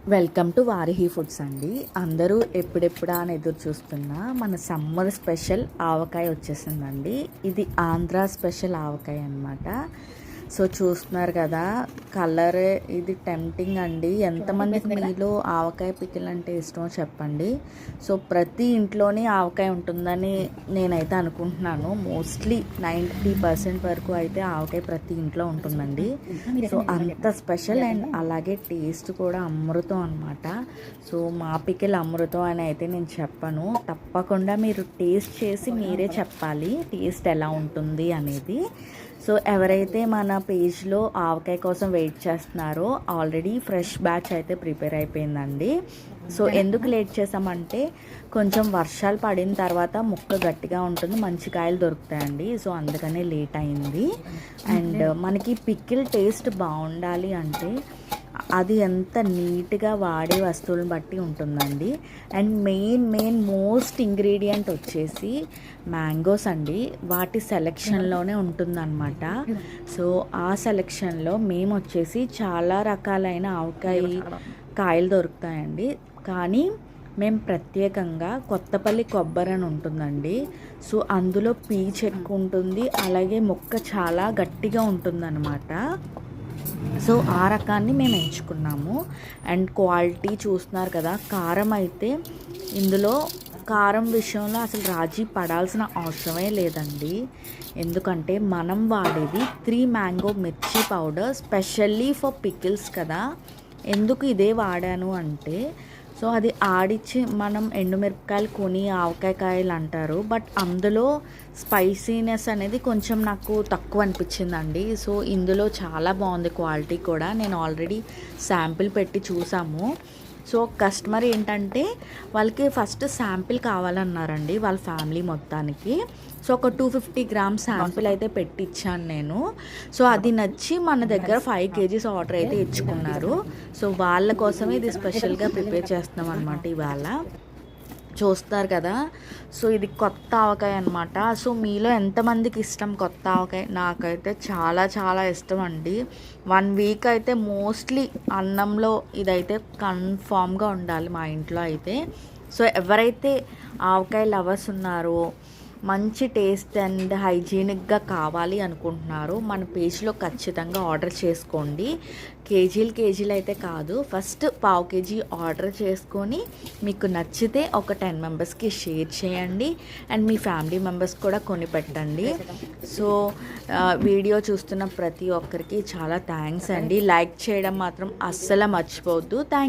Welcome to వారిహి foods అండి. అందరూ ఎప్పుడెప్పుడా అని ఎదురు చూస్తున్నా మన సమ్మర్ స్పెషల్ ఆవకాయ వచ్చేసిందండి. ఇది ఆంధ్ర స్పెషల్ ఆవకాయ అన్నమాట. సో చూస్తున్నారు కదా, కలర్ ఇది టెంప్టింగ్ అండి. ఎంతమందికి మీలో ఆవకాయ పికిల్ అంటే ఇష్టమో చెప్పండి. సో ప్రతి ఇంట్లోనే ఆవకాయ ఉంటుందని నేనైతే అనుకుంటున్నాను. మోస్ట్లీ 90% వరకు అయితే ఆవకాయ ప్రతి ఇంట్లో ఉంటుందండి. సో అంత స్పెషల్ అండ్ అలాగే టేస్ట్ కూడా అమృతం అనమాట. సో మా పికిల్ అమృతం అని అయితే నేను చెప్పను. తప్పకుండా మీరు టేస్ట్ చేసి మీరే చెప్పాలి టేస్ట్ ఎలా ఉంటుంది అనేది. సో ఎవరైతే మన పేజ్లో ఆవకాయ కోసం వెయిట్ చేస్తున్నారో ఆల్రెడీ ఫ్రెష్ బ్యాచ్ అయితే ప్రిపేర్ అయిపోయిందండి. సో ఎందుకు లేట్ చేసామంటే కొంచెం వర్షాలు పడిన తర్వాత ముక్క గట్టిగా ఉంటుంది, మంచి కాయలు దొరుకుతాయండి. సో అందుకనే లేట్ అయింది. అండ్ మనకి పికిల్ టేస్ట్ బాగుండాలి అంటే అది ఎంత నీట్గా వాడే వస్తువులను బట్టి ఉంటుందండి. అండ్ మెయిన్ మోస్ట్ ఇంగ్రీడియంట్ వచ్చేసి మ్యాంగోస్ అండి. వాటి సెలెక్షన్లోనే ఉంటుందన్నమాట. సో ఆ సెలెక్షన్లో మేము వచ్చేసి చాలా రకాలైన ఆవకాయ కాయలు దొరుకుతాయండి. కానీ మేము ప్రత్యేకంగా కొత్తపల్లి కొబ్బరి అని ఉంటుందండి. సో అందులో పీచు ఎక్కువ ఉంటుంది, అలాగే మొక్క చాలా గట్టిగా ఉంటుందన్నమాట. సో ఆ రకాన్ని మేము ఎంచుకున్నాము. అండ్ క్వాలిటీ చూస్తున్నారు కదా, కారం అయితే ఇందులో కారం విషయంలో అసలు రాజీ పడాల్సిన అవసరమే లేదండి. ఎందుకంటే మనం వాడేది 3 మ్యాంగో మిర్చి పౌడర్ స్పెషల్లీ ఫర్ పికిల్స్ కదా. ఎందుకు ఇదే వాడాను అంటే, సో అది ఆడిచ్చి మనం ఎండుమిరపకాయలు కొని ఆవకాయ కాయలు అంటారు, బట్ అందులో స్పైసీనెస్ అనేది కొంచెం నాకు తక్కువ అనిపించిందండి. సో ఇందులో చాలా బాగుంది క్వాలిటీ కూడా. నేను ఆల్రెడీ శాంపిల్ పెట్టి చూసాము. సో కస్టమర్ ఏంటంటే వాళ్ళకి ఫస్ట్ శాంపిల్ కావాలన్నారండి వాళ్ళ ఫ్యామిలీ మొత్తానికి. సో ఒక 250 గ్రామ్స్ శాంపిల్ అయితే పెట్టించాను నేను. సో అది నచ్చి మన దగ్గర 5 kgs ఆర్డర్ అయితే ఇచ్చుకున్నారు. సో వాళ్ళ కోసమే ఇది స్పెషల్గా ప్రిపేర్ చేస్తున్నాం అనమాట ఇవాళ. చూస్తారు కదా, సో ఇది కొత్త ఆవకాయ అనమాట. సో మీలో ఎంతమందికి ఇష్టం కొత్త ఆవకాయ? నాకైతే చాలా చాలా ఇష్టం అండి. 1 వీక్ అయితే మోస్ట్లీ అన్నంలో ఇదైతే కన్ఫామ్గా ఉండాలి మా ఇంట్లో అయితే. సో ఎవరైతే ఆవకాయ లవర్స్ ఉన్నారో, మంచి టేస్ట్ అండ్ హైజీనిక్గా కావాలి అనుకుంటున్నారు, మన పేజ్లో ఖచ్చితంగా ఆర్డర్ చేసుకోండి. కేజీలు అయితే కాదు, ఫస్ట్ 1/2 kg ఆర్డర్ చేసుకొని మీకు నచ్చితే ఒక 10 మెంబర్స్కి షేర్ చేయండి. అండ్ మీ ఫ్యామిలీ మెంబర్స్ కూడా కొని పెట్టండి. సో వీడియో చూస్తున్న ప్రతి ఒక్కరికి చాలా థ్యాంక్స్ అండి. లైక్ చేయడం మాత్రం అస్సలు మర్చిపోవద్దు.